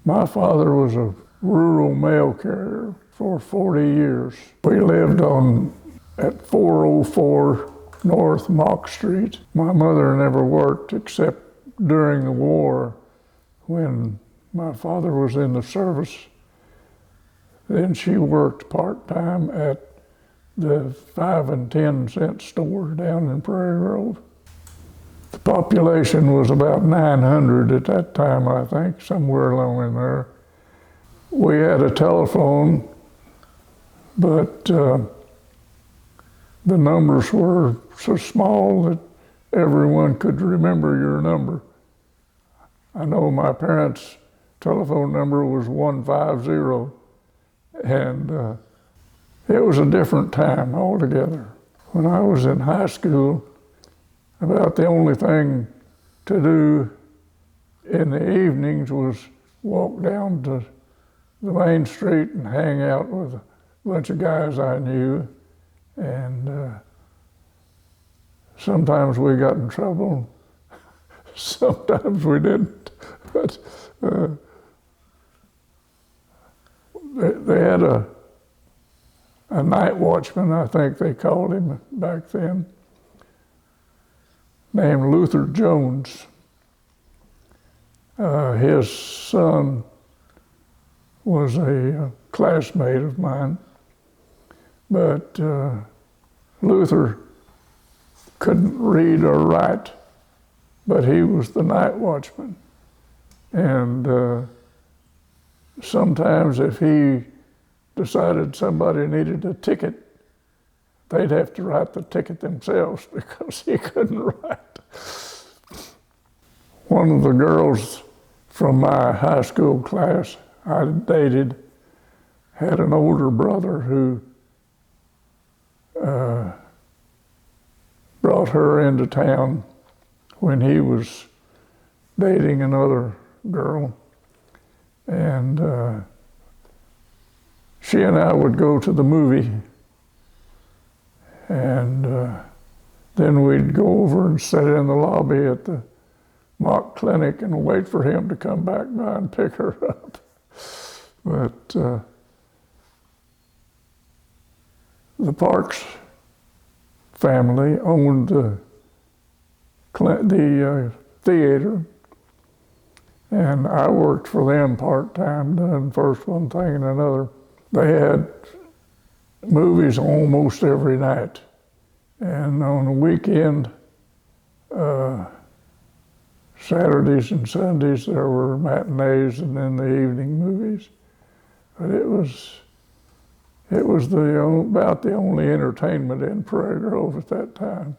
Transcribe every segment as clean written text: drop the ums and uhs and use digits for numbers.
My father was a rural mail carrier for 40 years. We lived at 404 North Mock Street. My mother never worked except during the war when my father was in the service. Then she worked part-time at the 5 and 10 cent store down in Prairie Grove. The population was about 900 at that time, I think, somewhere along in there. We had a telephone, but the numbers were so small that everyone could remember your number. I know my parents' telephone number was 150, and it was a different time altogether. When I was in high school, about the only thing to do in the evenings was walk down to the main street and hang out with a bunch of guys I knew. And sometimes we got in trouble, sometimes we didn't. But they had a night watchman, I think they called him back then, named Luther Jones. His son was a classmate of mine, but Luther couldn't read or write, but he was the night watchman. And sometimes if he decided somebody needed a ticket, they'd have to write the ticket themselves because he couldn't write. One of the girls from my high school class I dated had an older brother who brought her into town when he was dating another girl. And she and I would go to the movie, and then we'd go over and sit in the lobby at the mock clinic and wait for him to come back by and pick her up. But the Parks family owned the theater, and I worked for them part-time, doing first one thing and another. They had movies almost every night, and on the weekend, Saturdays and Sundays, there were matinees and then the evening movies. But it was about the only entertainment in Prairie Grove at that time.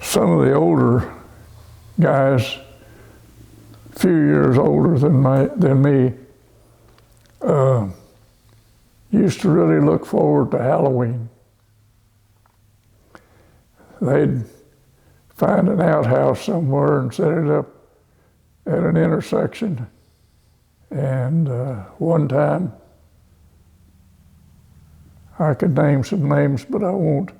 Some of the older guys, a few years older than me, used to really look forward to Halloween. They'd find an outhouse somewhere and set it up at an intersection. And one time, I could name some names, but I won't.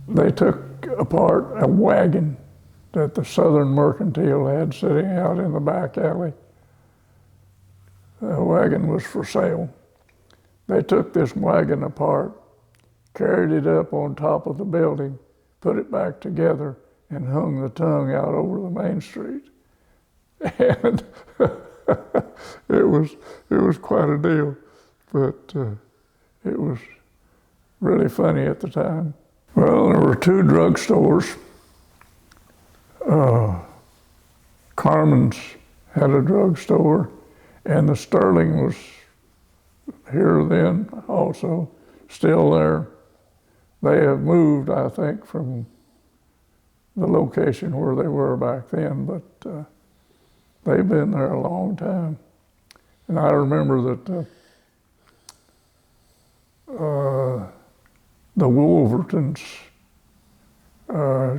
They took apart a wagon that the Southern Mercantile had sitting out in the back alley. The wagon was for sale. They took this wagon apart, carried it up on top of the building, put it back together, and hung the tongue out over the main street. And it was quite a deal, but it was really funny at the time. Well, there were two drugstores. Carmen's had a drugstore, and the Sterling was here then also, still there. They have moved, I think, from the location where they were back then, but they've been there a long time. And I remember that the Wolvertons,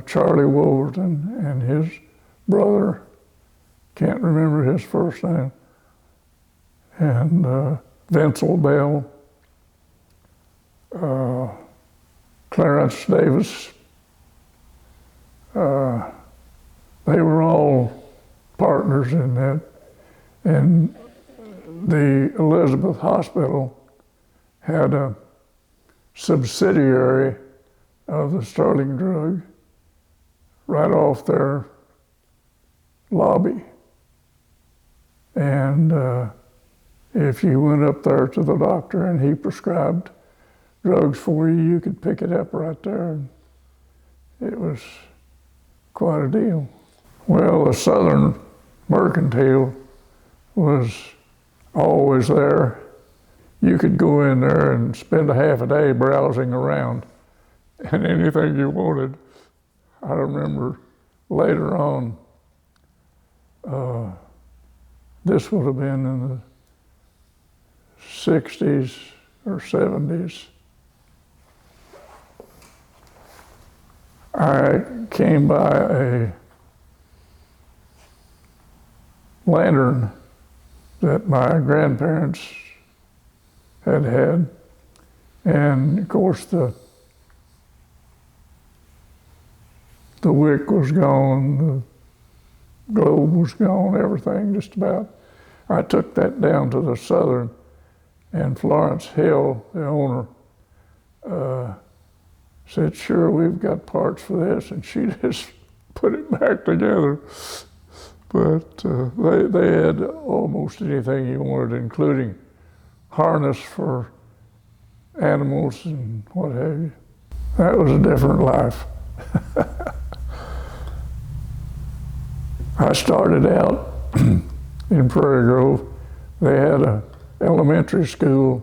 Charlie Wolverton and his brother, can't remember his first name, and Vincel Bell, Clarence Davis, They were all partners in that. And the Elizabeth Hospital had a subsidiary of the Sterling Drug right off their lobby. And if you went up there to the doctor and he prescribed drugs for you, you could pick it up right there. And it was quite a deal. Well, the Southern Mercantile was always there. You could go in there and spend a half a day browsing around and anything you wanted. I remember later on, this would have been in the 60s or 70s. I came by a lantern that my grandparents had, and of course the wick was gone, the globe was gone, everything just about. I took that down to the Southern, and Florence Hill, the owner, said, "Sure, we've got parts for this," and she just put it back together. But they had almost anything you wanted, including harness for animals and what have you. That was a different life. I started out in Prairie Grove. They had an elementary school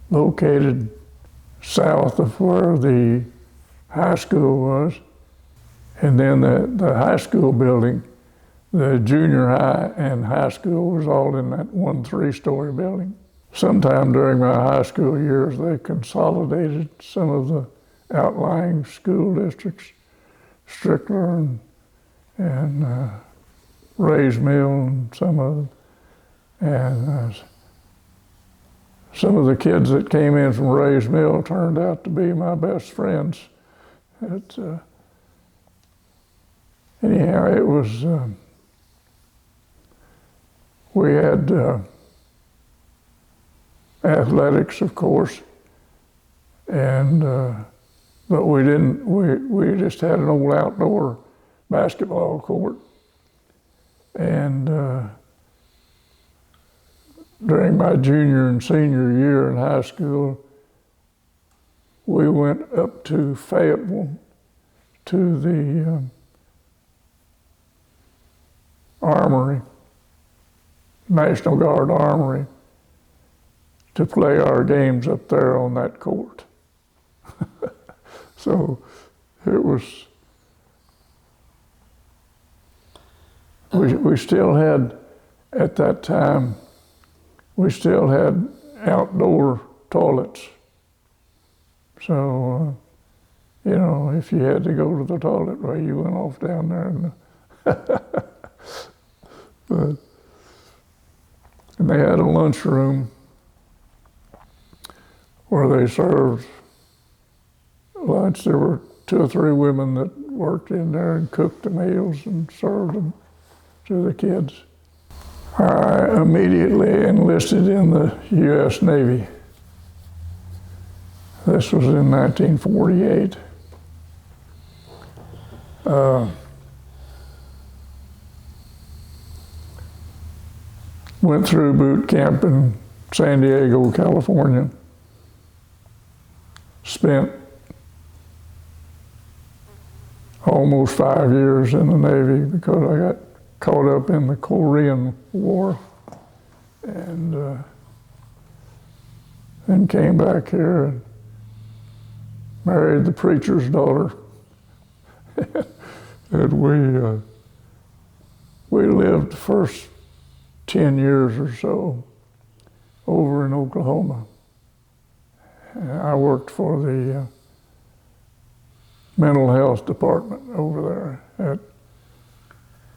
located south of where the high school was. And then the high school building, the junior high and high school was all in that one 3-story building. Sometime during my high school years, they consolidated some of the outlying school districts, Strickler and Ray's Mill and some of them. And some of the kids that came in from Ray's Mill turned out to be my best friends. Anyhow, it was, we had athletics, of course, and but we didn't, we just had an old outdoor basketball court. And during my junior and senior year in high school, we went up to Fayetteville to the Armory, National Guard Armory, to play our games up there on that court. So it was, we still had, at that time, we still had outdoor toilets. So, you know, if you had to go to the toilet, well, you went off down there and and they had a lunchroom where they served lunch. There were 2 or 3 women that worked in there and cooked the meals and served them to the kids. I immediately enlisted in the U.S. Navy. This was in 1948. Went through boot camp in San Diego, California. Spent almost 5 years in the Navy because I got caught up in the Korean War, and then came back here and married the preacher's daughter. And we lived the first 10 years or so over in Oklahoma. I worked for the mental health department over there at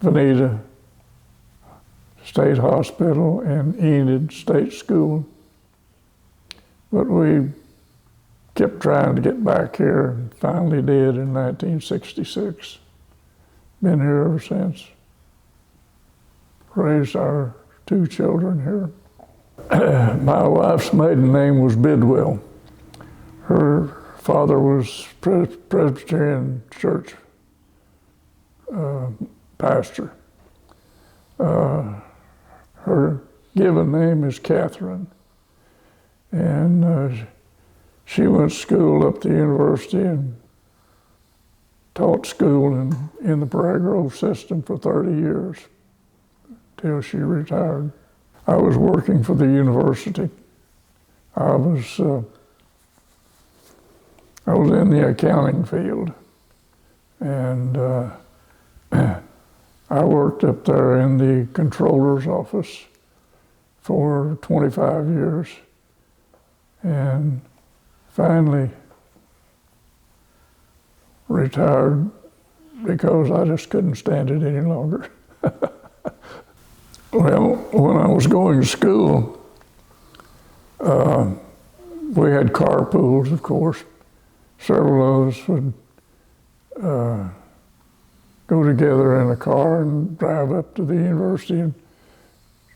Veneta State Hospital and Enid State School. But we kept trying to get back here and finally did in 1966. Been here ever since. Raised our 2 children here. My wife's maiden name was Bidwell. Her father was Presbyterian church pastor. Her given name is Catherine. And she went to school up the university and taught school in the Prairie Grove system for 30 years till she retired. I was working for the university. I was in the accounting field, and I worked up there in the controller's office for 25 years, and finally retired because I just couldn't stand it any longer. Well, when I was going to school, we had carpools, of course. Several of us would go together in a car and drive up to the university and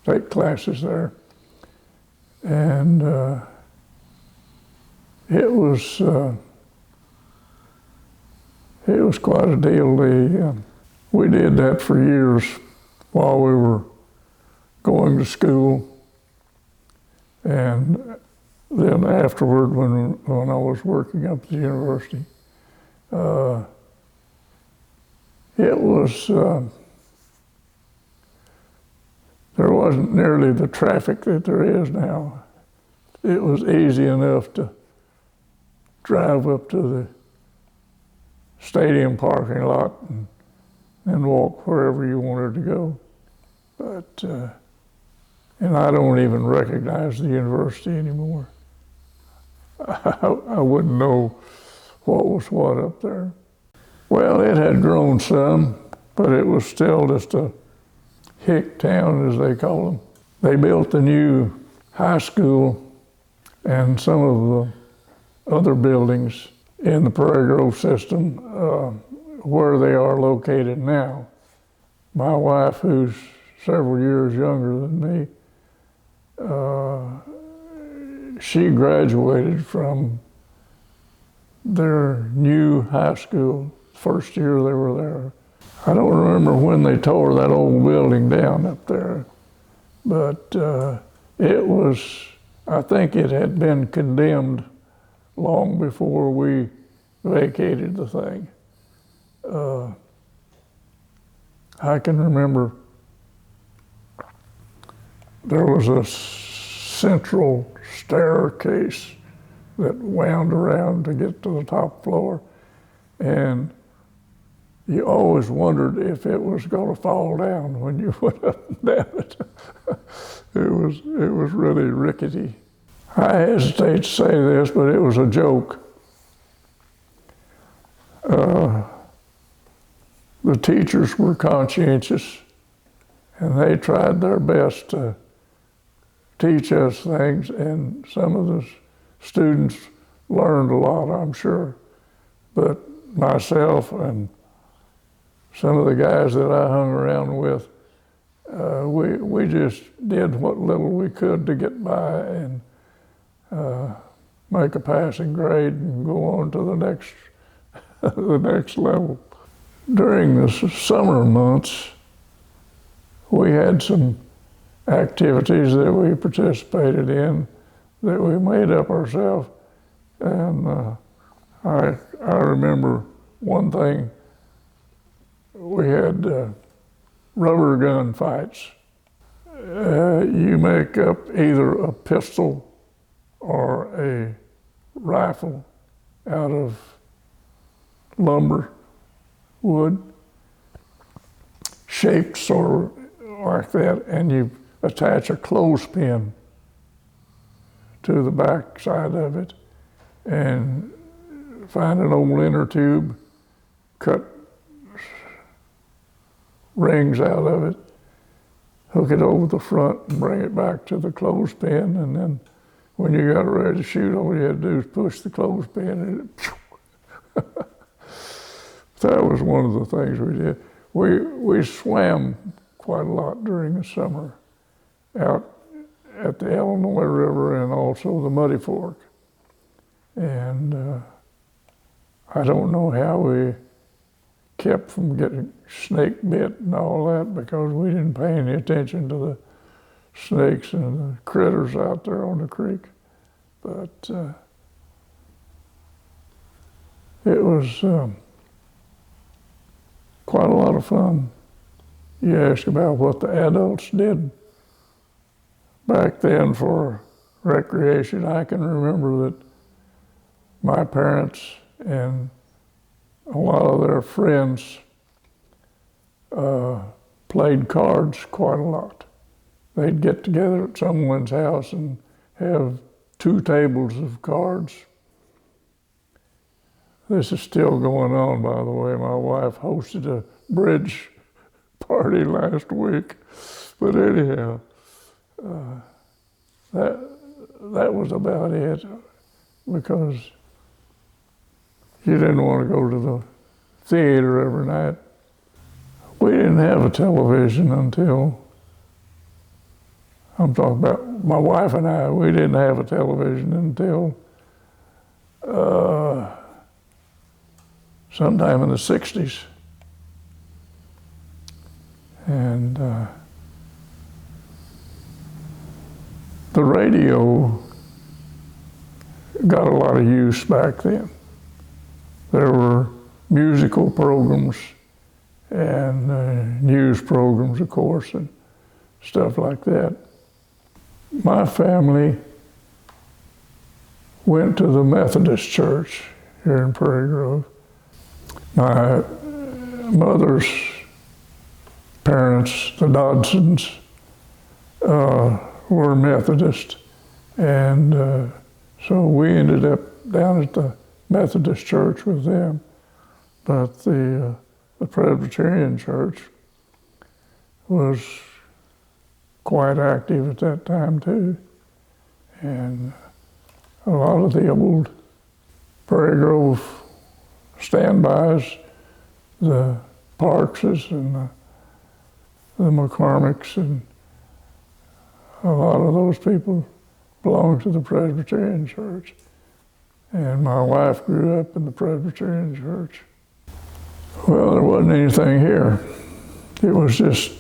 take classes there. And it was quite a deal. We did that for years while we were going to school, and then afterward, when I was working up at the university, it was there wasn't nearly the traffic that there is now. It was easy enough to drive up to the stadium parking lot and walk wherever you wanted to go. But and I don't even recognize the university anymore. I wouldn't know what was what up there. Well, it had grown some, but it was still just a hick town, as they call them. They built the new high school and some of the other buildings in the Prairie Grove system where they are located now. My wife, who's several years younger than me, she graduated from their new high school, first year they were there. I don't remember when they tore that old building down up there, but it was, I think it had been condemned long before we vacated the thing. I can remember there was a central staircase that wound around to get to the top floor, and you always wondered if it was going to fall down when you went up and down it. It was really rickety. I hesitate to say this, but it was a joke. The teachers were conscientious, and they tried their best to teach us things, and some of the students learned a lot, I'm sure. But myself and some of the guys that I hung around with, we just did what little we could to get by and make a passing grade and go on to the next level. During the summer months, we had some activities that we participated in that we made up ourselves. And I remember one thing, we had rubber gun fights. You make up either a pistol or a rifle out of lumber, wood, shaped sort of like that, and you attach a clothespin to the back side of it and find an old inner tube, cut rings out of it, hook it over the front and bring it back to the clothespin, and then when you got ready to shoot, all you had to do is push the clothespin and that was one of the things we did. We swam quite a lot during the summer out at the Illinois River and also the Muddy Fork. And I don't know how we kept from getting snake bit and all that because we didn't pay any attention to the snakes and the critters out there on the creek. But it was quite a lot of fun. You ask about what the adults did back then for recreation. I can remember that my parents and a lot of their friends played cards quite a lot. They'd get together at someone's house and have 2 tables of cards. This is still going on, by the way. My wife hosted a bridge party last week. But anyhow, that was about it, because you didn't want to go to the theater every night. We didn't have a television until, I'm talking about my wife and I, we didn't have a television until sometime in the 60s. And the radio got a lot of use back then. There were musical programs and news programs, of course, and stuff like that. My family went to the Methodist church here in Prairie Grove. My mother's parents, the Dodsons, were Methodist, and so we ended up down at the Methodist church with them. But the Presbyterian church was quite active at that time too. And a lot of the old Prairie Grove standbys, the Parkses and the McCormicks, and a lot of those people belonged to the Presbyterian church. And my wife grew up in the Presbyterian church. Well, there wasn't anything here. It was just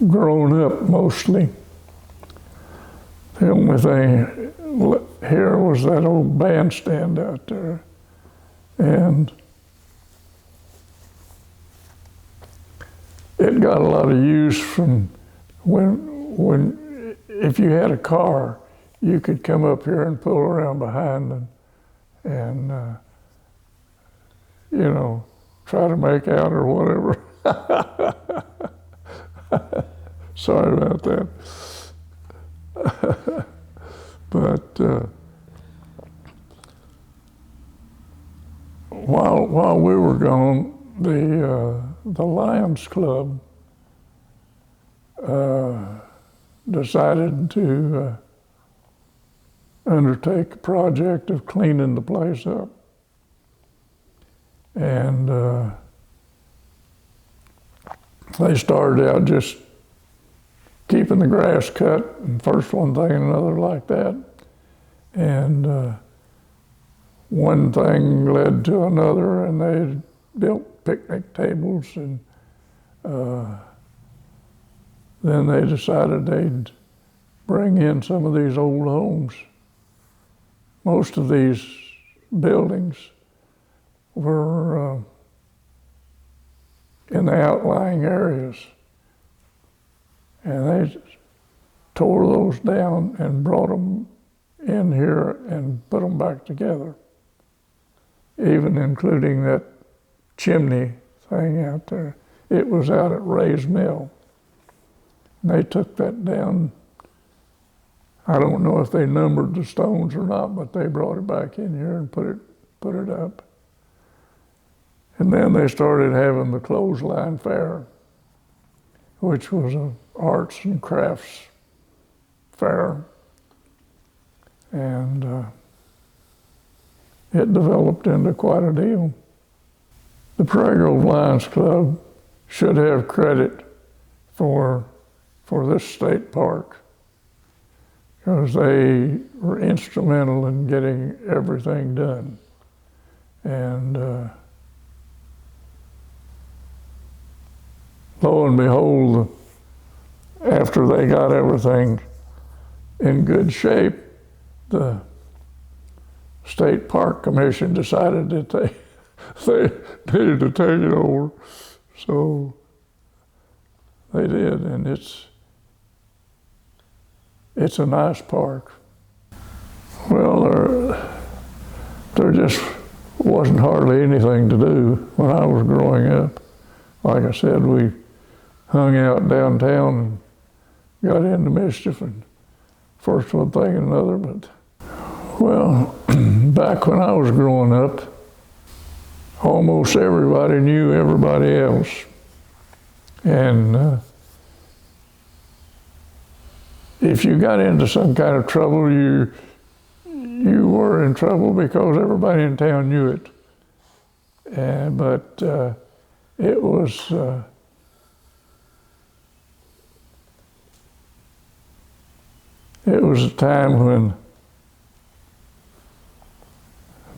grown up mostly. The only thing here was that old bandstand out there. And it got a lot of use from when if you had a car, you could come up here and pull around behind and you know, try to make out or whatever. Sorry about that. But while we were gone, the Lions Club decided to undertake a project of cleaning the place up. And they started out just keeping the grass cut, and first one thing and another like that. And one thing led to another, and they built picnic tables, and then they decided they'd bring in some of these old homes. Most of these buildings were in the outlying areas, and they tore those down and brought them in here and put them back together, even including that chimney thing out there. It was out at Ray's Mill. And they took that down. I don't know if they numbered the stones or not, but they brought it back in here and put it up. And then they started having the clothesline fair, which was an arts and crafts fair. and it developed into quite a deal. The Prairie Grove Lions Club should have credit for this state park, because they were instrumental in getting everything done. And lo and behold, after they got everything in good shape, the State Park Commission decided that they needed to take it over. So they did, and it's a nice park. Well, there just wasn't hardly anything to do when I was growing up. Like I said, we hung out downtown and got into mischief, and first one thing and another. But, well, back when I was growing up, almost everybody knew everybody else. And if you got into some kind of trouble, you were in trouble because everybody in town knew it. But it was a time when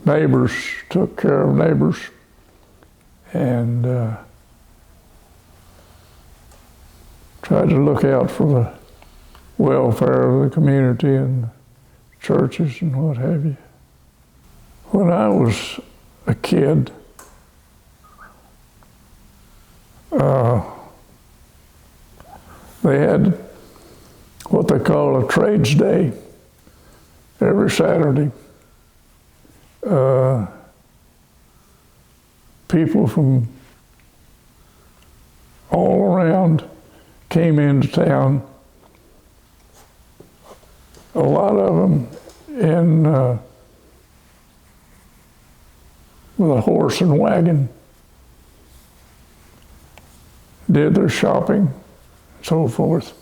neighbors took care of neighbors, and tried to look out for the welfare of the community and churches and what have you. When I was a kid, they had what they call a trades day every Saturday. People from all around came into town. A lot of them with a horse and wagon, did their shopping, and so forth.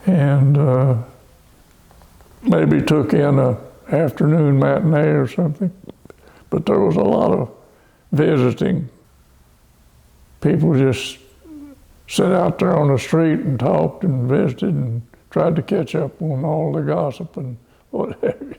And maybe took in an afternoon matinee or something. But there was a lot of visiting. People just sat out there on the street and talked and visited and tried to catch up on all the gossip and what have you.